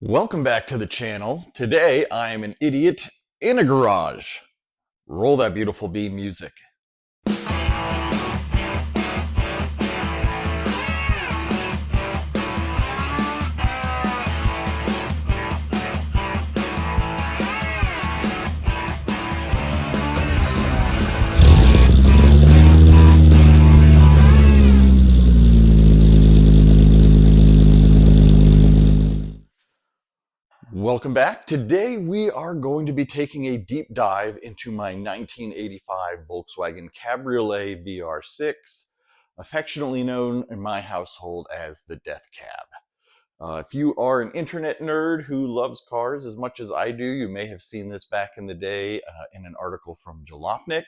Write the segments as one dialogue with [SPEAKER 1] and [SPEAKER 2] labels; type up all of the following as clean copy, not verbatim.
[SPEAKER 1] Welcome back to the channel. Today I am an idiot in a garage. Roll that beautiful beam music. Welcome back. Today we are going to be taking a deep dive into my 1985 Volkswagen Cabriolet VR6, affectionately known in my household as the Death Cab. If you are an internet nerd who loves cars as much as I do, you may have seen this back in the day in an article from Jalopnik.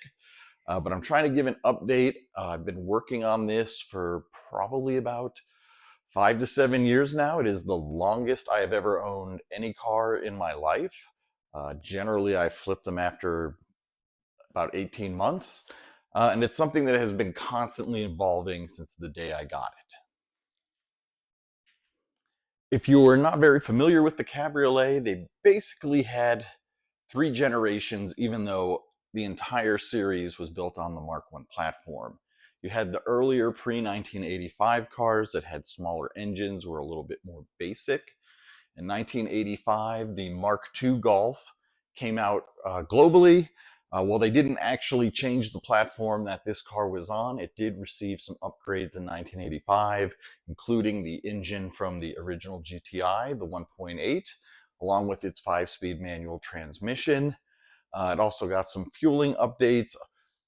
[SPEAKER 1] But I'm trying to give an update. I've been working on this for probably about 5 to 7 years now. It is the longest I have ever owned any car in my life. Generally, I flip them after about 18 months. And it's something that has been constantly evolving since the day I got it. If you're not very familiar with the Cabriolet, they basically had 3 generations, even though the entire series was built on the Mark I platform. You had the earlier pre-1985 cars that had smaller engines, were a little bit more basic. In 1985, the Mark II Golf came out globally. While they didn't actually change the platform that this car was on, it did receive some upgrades in 1985, including the engine from the original GTI, the 1.8, along with its 5-speed manual transmission. It also got some fueling updates,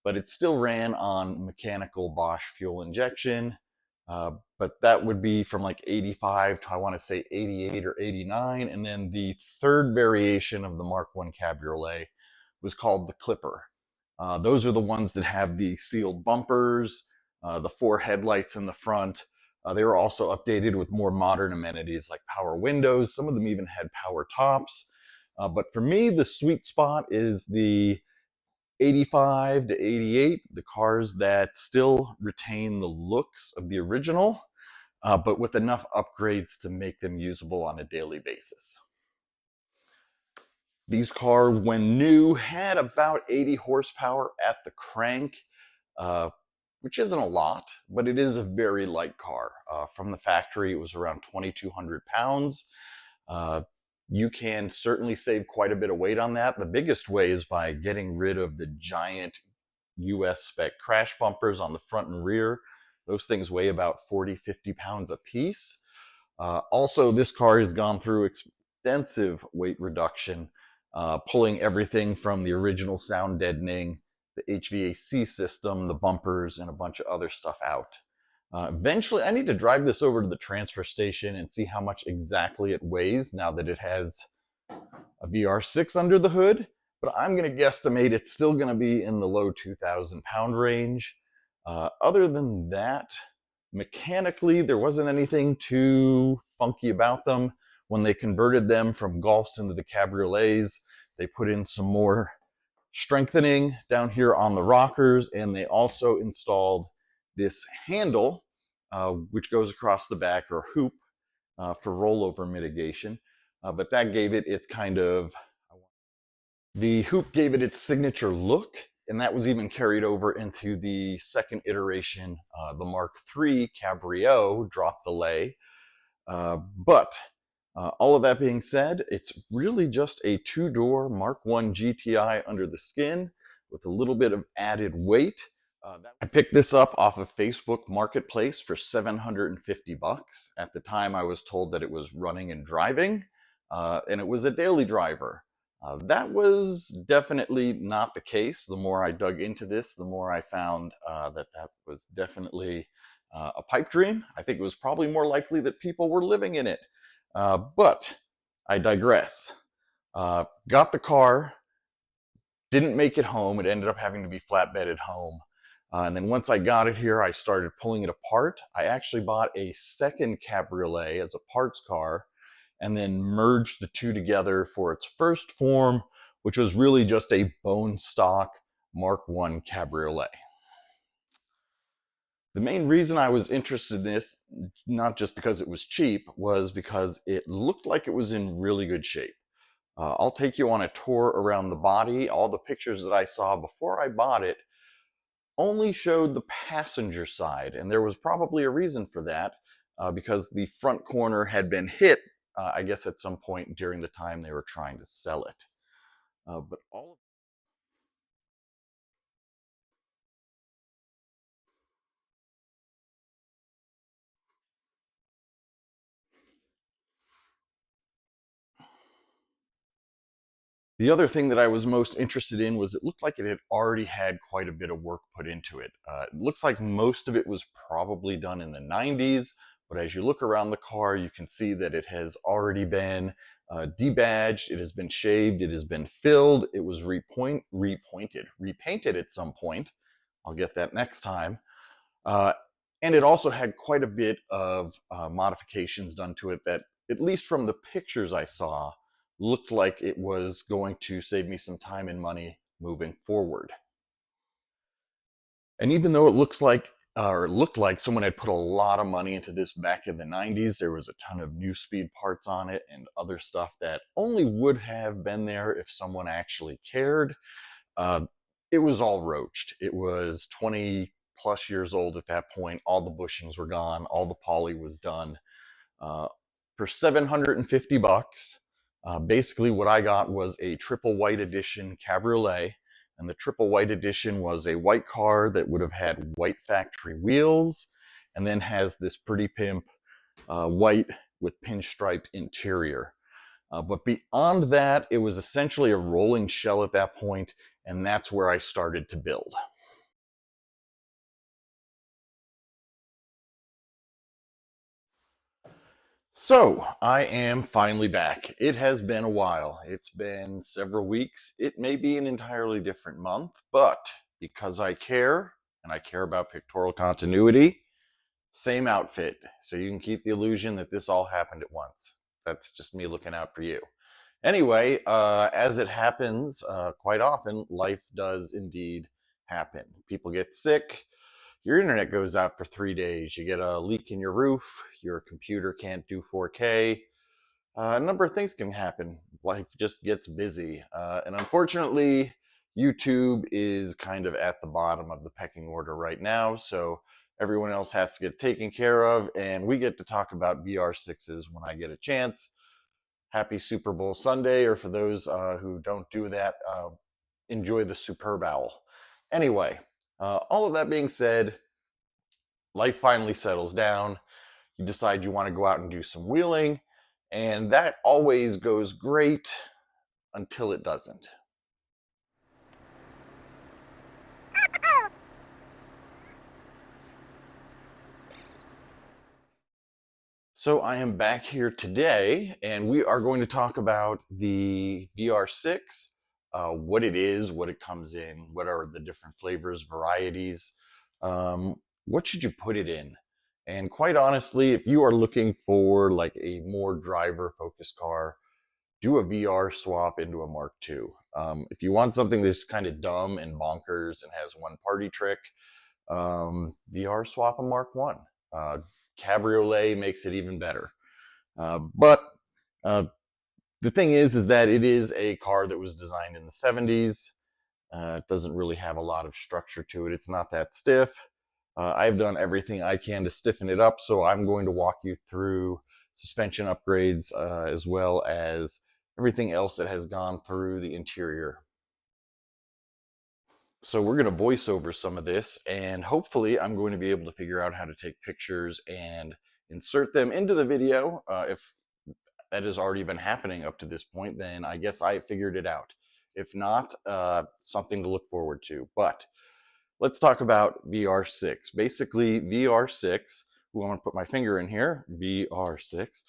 [SPEAKER 1] but it still ran on mechanical Bosch fuel injection. But that would be from like 85 to I want to say 88 or 89. And then the third variation of the Mark I Cabriolet was called the Clipper. Those are the ones that have the sealed bumpers, the 4 headlights in the front. They were also updated with more modern amenities like power windows. Some of them even had power tops. But for me, the sweet spot is the 85 to 88, the cars that still retain the looks of the original, but with enough upgrades to make them usable on a daily basis. These cars, when new, had about 80 horsepower at the crank, which isn't a lot, but it is a very light car. From the factory, it was around 2,200 pounds. You can certainly save quite a bit of weight on that. The biggest way is by getting rid of the giant US spec crash bumpers on the front and rear. Those things weigh about 40, 50 pounds a piece. Also, this car has gone through extensive weight reduction, pulling everything from the original sound deadening, the HVAC system, the bumpers, and a bunch of other stuff out. Eventually, I need to drive this over to the transfer station and see how much exactly it weighs now that it has a VR6 under the hood. But I'm going to guesstimate it's still going to be in the low 2,000 pound range. Other than that, mechanically, there wasn't anything too funky about them. When they converted them from Golfs into the Cabriolets, they put in some more strengthening down here on the rockers, and they also installed this handle, which goes across the back, or hoop, for rollover mitigation. But that gave it its the hoop gave it its signature look, and that was even carried over into the second iteration, the Mark III Cabrio drop delay. But all of that being said, it's really just a 2-door Mark I GTI under the skin with a little bit of added weight. I picked this up off of Facebook Marketplace for 750 bucks. At the time, I was told that it was running and driving, and it was a daily driver. That was definitely not the case. The more I dug into this, the more I found that was definitely a pipe dream. I think it was probably more likely that people were living in it. But I digress. Got the car, didn't make it home. It ended up having to be flatbedded home. And then once I got it here, I started pulling it apart. I actually bought a second Cabriolet as a parts car and then merged the two together for its first form, which was really just a bone stock Mark I Cabriolet. The main reason I was interested in this, not just because it was cheap, was because it looked like it was in really good shape. I'll take you on a tour around the body. All the pictures that I saw before I bought it only showed the passenger side, and there was probably a reason for that, because the front corner had been hit, I guess at some point during the time they were trying to sell it. But all The other thing that I was most interested in was it looked like it had already had quite a bit of work put into it. It looks like most of it was probably done in the 90s, but as you look around the car, you can see that it has already been debadged, it has been shaved, it has been filled, it was repainted at some point. I'll get that next time. Uh, and it also had quite a bit of modifications done to it that, at least from the pictures I saw, looked like it was going to save me some time and money moving forward. And even though it looks like or it looked like someone had put a lot of money into this back in the 90s, there was a ton of new speed parts on it and other stuff that only would have been there if someone actually cared. Uh, it was all roached. It was 20 plus years old at that point. All the bushings were gone. All the poly was done. Uh, for 750 bucks, basically what I got was a triple white edition Cabriolet. And the triple white edition was a white car that would have had white factory wheels and then has this pretty pimp white with pinstriped interior. But beyond that, it was essentially a rolling shell at that point, and that's where I started to build. So, I am finally back. It has been a while. It's been several weeks. It may be an entirely different month, but because I care, and I care about pictorial continuity, same outfit. So you can keep the illusion that this all happened at once. That's just me looking out for you. Anyway, as it happens quite often, life does indeed happen. People get sick, your internet goes out for 3 days, you get a leak in your roof, your computer can't do 4K. A number of things can happen. Life just gets busy. And unfortunately, YouTube is kind of at the bottom of the pecking order right now, so everyone else has to get taken care of, and we get to talk about VR6s when I get a chance. Happy Super Bowl Sunday, or for those who don't do that, enjoy the Superb Owl. Anyway, all of that being said, life finally settles down. You decide you want to go out and do some wheeling, and that always goes great until it doesn't. So I am back here today, and we are going to talk about the VR6, what it is, what it comes in, what are the different flavors, varieties, what should you put it in? And quite honestly, if you are looking for like a more driver-focused car, do a VR swap into a Mark II. If you want something that's kind of dumb and bonkers and has one party trick, VR swap a Mark One. Cabriolet makes it even better. But the thing is that it is a car that was designed in the 70s. It doesn't really have a lot of structure to it. It's not that stiff. I've done everything I can to stiffen it up, so I'm going to walk you through suspension upgrades as well as everything else that has gone through the interior. So we're going to voice over some of this, and hopefully I'm going to be able to figure out how to take pictures and insert them into the video. If that has already been happening up to this point, then I guess I figured it out. If not, something to look forward to. But let's talk about VR6. Basically, VR6, I'm going to put my finger in here, VR6.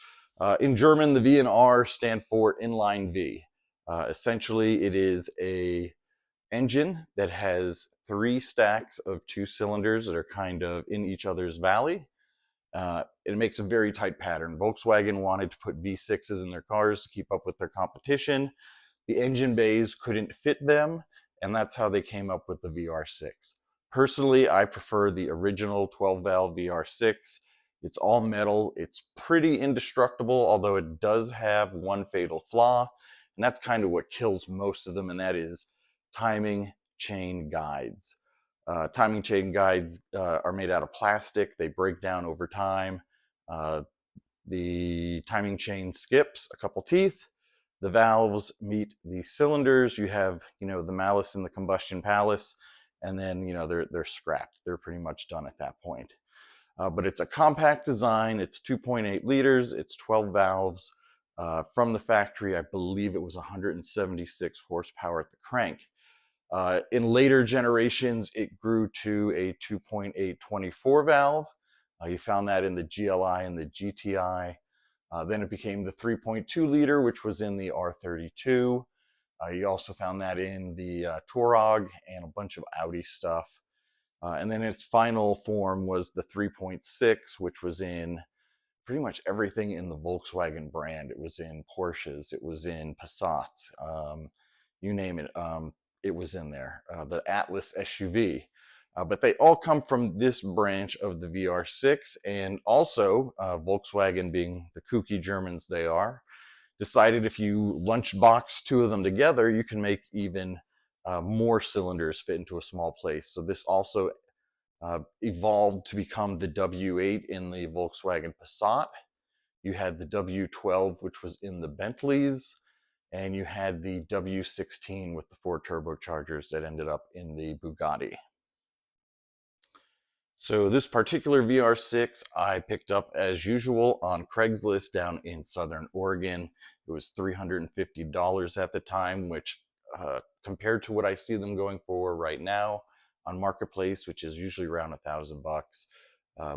[SPEAKER 1] In German, the V and R stand for inline V. Essentially, it is a engine that has 3 stacks of 2 cylinders that are kind of in each other's valley. It makes a very tight pattern. Volkswagen wanted to put V6s in their cars to keep up with their competition. The engine bays couldn't fit them, and that's how they came up with the VR6. Personally, I prefer the original 12-valve VR6. It's all metal. It's pretty indestructible, although it does have one fatal flaw, and that's kind of what kills most of them, and that is timing chain guides. Timing chain guides are made out of plastic. They break down over time. Uh, the timing chain skips a couple teeth. The valves meet the cylinders. You have, the malice and the combustion palace, and then, they're scrapped. They're pretty much done at that point. But it's a compact design. It's 2.8 liters. It's 12 valves. From the factory, I believe it was 176 horsepower at the crank. In later generations, it grew to a 2.8 24 valve. You found that in the GLI and the GTI. Then it became the 3.2 liter, which was in the R32. You also found that in the Touareg and a bunch of Audi stuff. And then its final form was the 3.6, which was in pretty much everything in the Volkswagen brand. It was in Porsches, it was in Passats, you name it, it was in there. The Atlas SUV. But they all come from this branch of the VR6, and also Volkswagen, being the kooky Germans they are, decided if you lunchbox two of them together, you can make even more cylinders fit into a small place. So this also evolved to become the W8 in the Volkswagen Passat. You had the W12, which was in the Bentleys, and you had the W16 with the 4 turbochargers that ended up in the Bugatti. So this particular VR6 I picked up as usual on Craigslist down in Southern Oregon. It was $350 at the time, which compared to what I see them going for right now on Marketplace, which is usually around $1,000,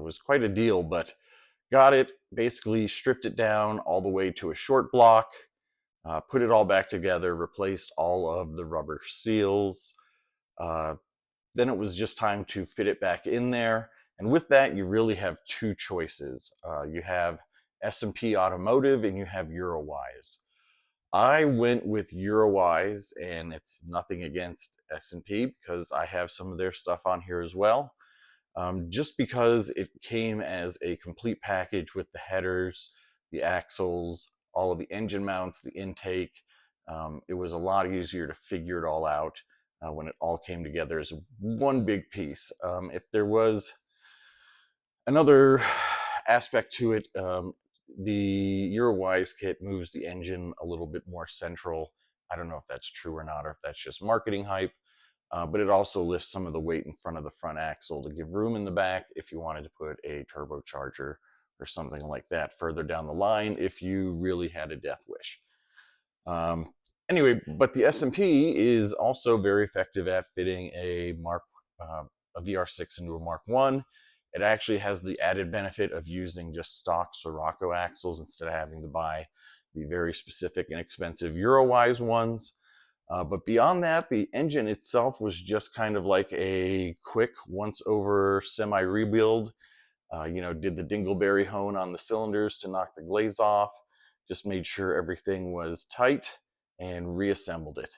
[SPEAKER 1] was quite a deal. But got it, basically stripped it down all the way to a short block, put it all back together, replaced all of the rubber seals. Then it was just time to fit it back in there. And with that, you really have two choices. You have S&P Automotive and you have Eurowise. I went with Eurowise, and it's nothing against S&P because I have some of their stuff on here as well. Just because it came as a complete package with the headers, the axles, all of the engine mounts, the intake. It was a lot easier to figure it all out when it all came together as one big piece. If there was another aspect to it, the Eurowise kit moves the engine a little bit more central. I don't know if that's true or not, or if that's just marketing hype. But it also lifts some of the weight in front of the front axle to give room in the back if you wanted to put a turbocharger or something like that further down the line if you really had a death wish. Anyway, but the S&P is also very effective at fitting a VR6 into a Mark 1. It actually has the added benefit of using just stock Sirocco axles instead of having to buy the very specific and expensive Eurowise ones. But beyond that, the engine itself was just kind of like a quick once-over semi-rebuild. Did the dingleberry hone on the cylinders to knock the glaze off, just made sure everything was tight, and reassembled it.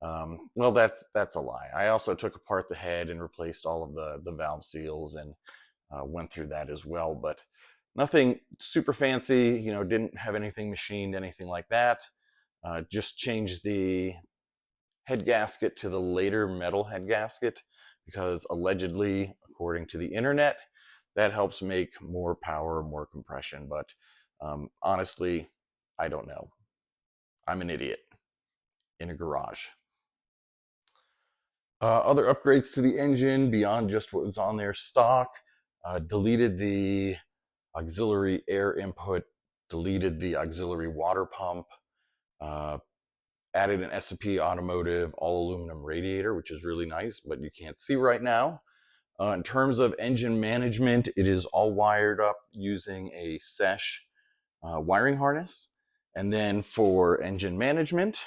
[SPEAKER 1] Well, that's a lie. I also took apart the head and replaced all of the valve seals and went through that as well. But nothing super fancy, didn't have anything machined, anything like that. Just changed the head gasket to the later metal head gasket because allegedly, according to the internet, that helps make more power, more compression. But honestly, I don't know. I'm an idiot in a garage. Other upgrades to the engine beyond just what was on there stock, deleted the auxiliary air input, deleted the auxiliary water pump, added an S&P Automotive all aluminum radiator, which is really nice, but you can't see right now. In terms of engine management, it is all wired up using a SESH wiring harness. And then for engine management,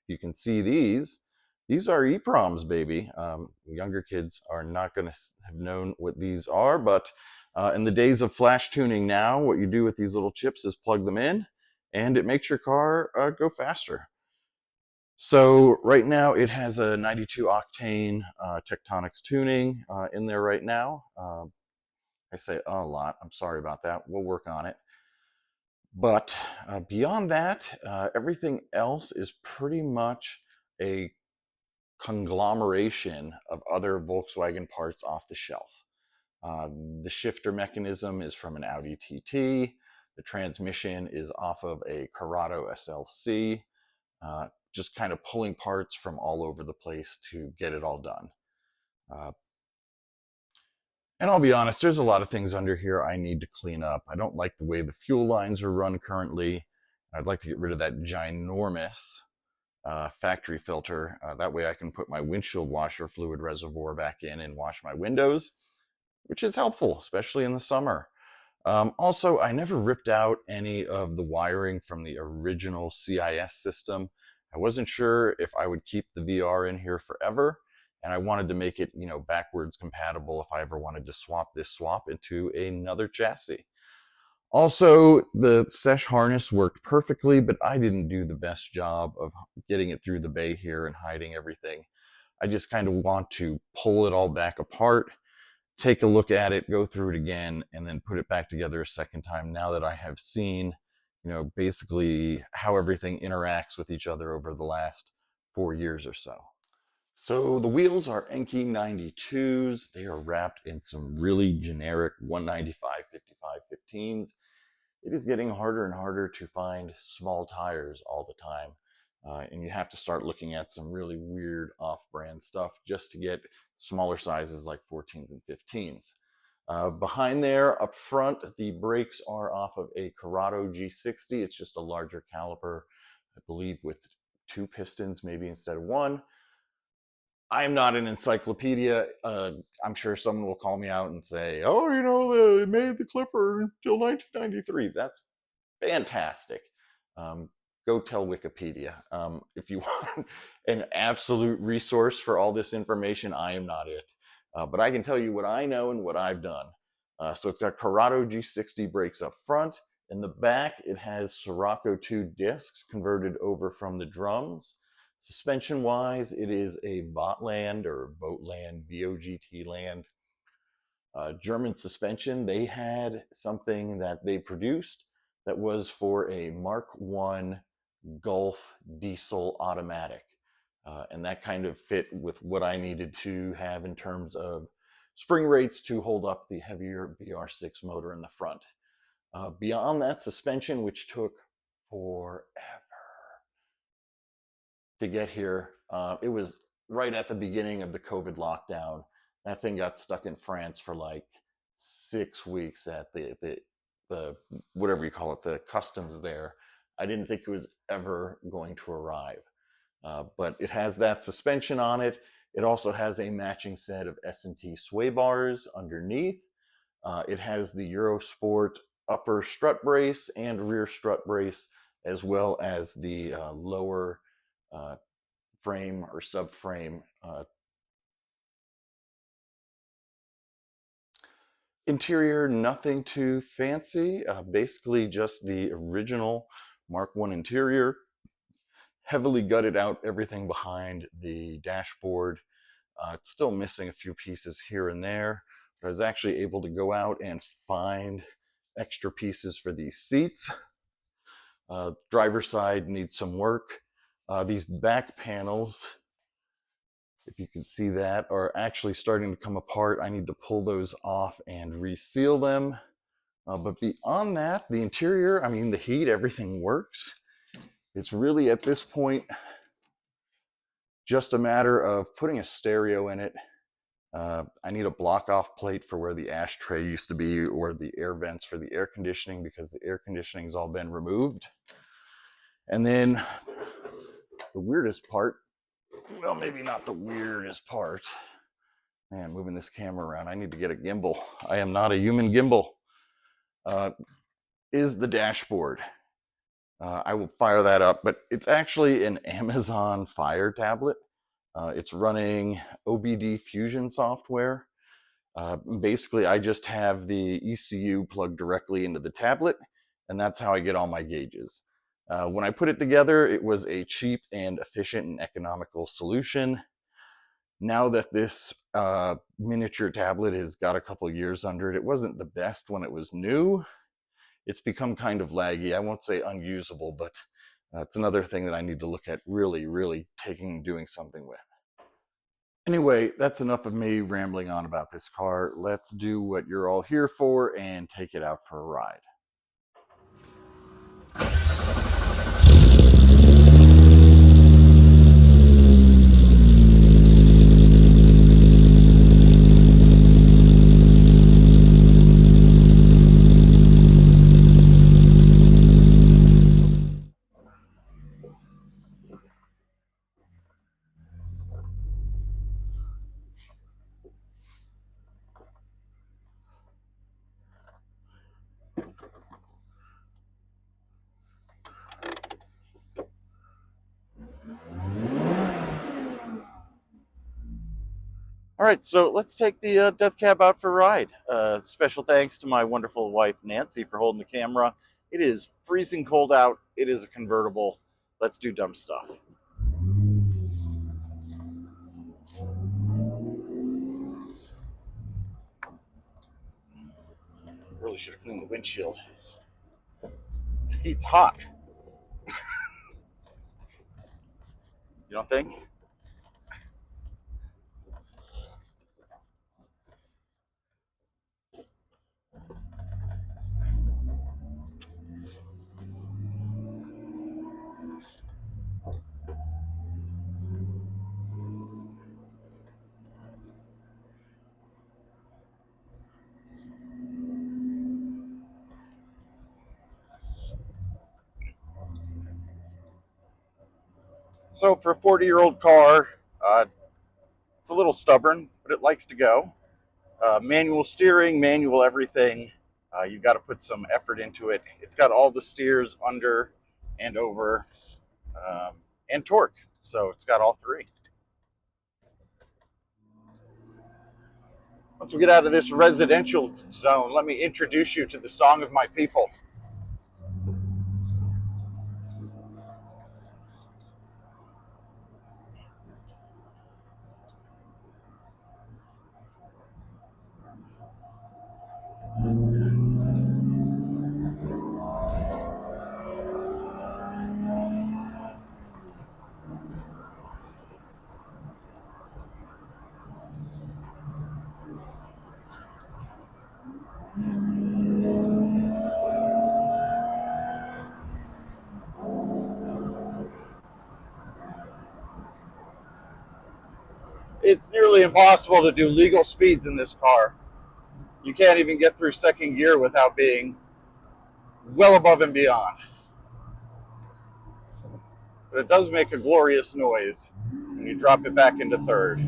[SPEAKER 1] you can see these. These are EEPROMs, baby. Younger kids are not going to have known what these are, but in the days of flash tuning now, what you do with these little chips is plug them in, and it makes your car go faster. So right now it has a 92 octane Tectonics tuning in there right now. I say a lot. I'm sorry about that. We'll work on it. But beyond that, everything else is pretty much a conglomeration of other Volkswagen parts off the shelf. Uh, the shifter mechanism is from an Audi TT. The transmission is off of a Corrado SLC. Just kind of pulling parts from all over the place to get it all done. Uh, and I'll be honest, there's a lot of things under here I need to clean up. I don't like the way the fuel lines are run currently. I'd like to get rid of that ginormous factory filter. That way I can put my windshield washer fluid reservoir back in and wash my windows, which is helpful, especially in the summer. Also, I never ripped out any of the wiring from the original CIS system. I wasn't sure if I would keep the VR in here forever, and I wanted to make it, backwards compatible if I ever wanted to swap into another chassis. Also, the sesh harness worked perfectly, but I didn't do the best job of getting it through the bay here and hiding everything. I just kind of want to pull it all back apart, take a look at it, go through it again, and then put it back together a second time now that I have seen, basically how everything interacts with each other over the last 4 years or so. So the wheels are Enki 92s. They are wrapped in some really generic 195 55 15s. It is getting harder and harder to find small tires all the time. And you have to start looking at some really weird off-brand stuff just to get smaller sizes like 14s and 15s. Behind there, up front, the brakes are off of a Corrado G60. It's just a larger caliper, I believe, with 2 pistons, maybe instead of 1. I'm not an encyclopedia. I'm sure someone will call me out and say, "Oh, they made the Clipper until 1993." That's fantastic. Um, go tell Wikipedia. If you want an absolute resource for all this information, I am not it. But I can tell you what I know and what I've done. So it's got Corrado G60 brakes up front. In the back, it has Sirocco 2 discs converted over from the drums. Suspension wise, it is a Votland or Votland, VOGT land German suspension. They had something that they produced that was for a Mark I Gulf diesel automatic. And that kind of fit with what I needed to have in terms of spring rates to hold up the heavier VR6 motor in the front. Beyond that suspension, which took forever to get here, it was right at the beginning of the COVID lockdown. That thing got stuck in France for like 6 weeks at the whatever you call it, the customs there. I didn't think it was ever going to arrive, but it has that suspension on it. It also has a matching set of S&T sway bars underneath. It has the Eurosport upper strut brace and rear strut brace, as well as the lower frame or subframe. Interior, nothing too fancy. Basically just the original Mark I interior. Heavily gutted out everything behind the dashboard. It's still missing a few pieces here and there, but I was actually able to go out and find extra pieces for these seats. Driver's side needs some work. These back panels, if you can see that, are actually starting to come apart. I need to pull those off and reseal them. But beyond that, the interior, the heat, everything works. It's really at this point just a matter of putting a stereo in it. I need a block off plate for where the ashtray used to be, or the air vents for the air conditioning, because the air conditioning's all been removed. And then the weirdest part, well, maybe not the weirdest part. Man, moving this camera around, I need to get a gimbal. I am not a human gimbal. Is the dashboard. I will fire that up, but it's actually an Amazon Fire tablet. It's running OBD Fusion software. Basically, I just have the ECU plugged directly into the tablet, and that's how I get all my gauges. When I put it together, it was a cheap and efficient and economical solution. Now that this miniature tablet has got a couple years under it, it wasn't the best when it was new. It's become kind of laggy. I won't say unusable, but it's another thing that I need to look at really doing something with. Anyway, that's enough of me rambling on about this car. Let's do what you're all here for and take it out for a ride. All right, so let's take the death cab out for a ride. Special thanks to my wonderful wife, Nancy, for holding the camera. It is freezing cold out. It is a convertible. Let's do dumb stuff. Really should have cleaned the windshield. This heat's hot. You don't think? So for a 40-year-old car, it's a little stubborn, but it likes to go. Manual steering, manual everything. You've got to put some effort into it. It's got all the steers under and over and torque. So it's got all three. Once we get out of this residential zone, let me introduce you to the song of my people. It's nearly impossible to do legal speeds in this car. You can't even get through second gear without being well above and beyond. But it does make a glorious noise when you drop it back into third.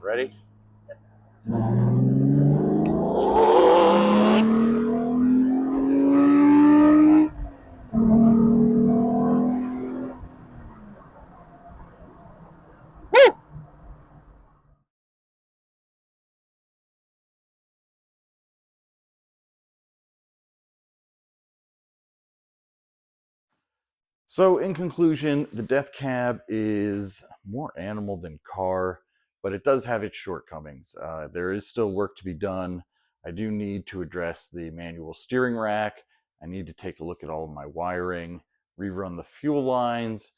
[SPEAKER 1] Ready? Woo! So, in conclusion, the Death Cab is more animal than car, but it does have its shortcomings. There is still work to be done. I do need to address the manual steering rack. I need to take a look at all of my wiring, rerun the fuel lines,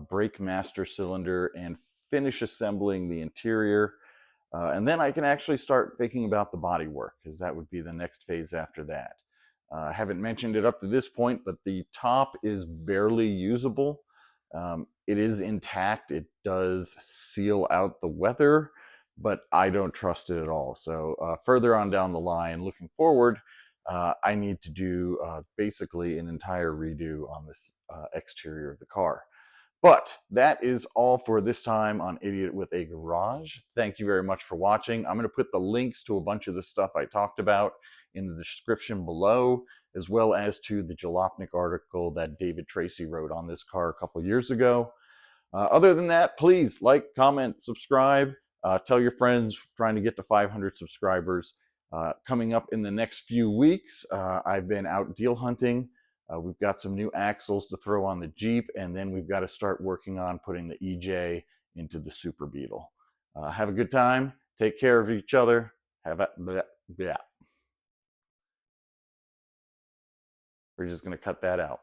[SPEAKER 1] brake master cylinder, and finish assembling the interior. And then I can actually start thinking about the body work, because that would be the next phase after that. I haven't mentioned it up to this point, but the top is barely usable. It is intact. It does seal out the weather, but I don't trust it at all. So further on down the line, looking forward, I need to do basically an entire redo on this exterior of the car. But that is all for this time on Idiot with a Garage. Thank you very much for watching. I'm going to put the links to a bunch of the stuff I talked about in the description below, as well as to the Jalopnik article that David Tracy wrote on this car a couple years ago. Other than that, please like, comment, subscribe, tell your friends. We're trying to get to 500 subscribers. Coming up in the next few weeks, I've been out deal hunting. We've got some new axles to throw on the Jeep, and then we've got to start working on putting the EJ into the Super Beetle. Have a good time. Take care of each other. Have a bleh, bleh. We're just going to cut that out.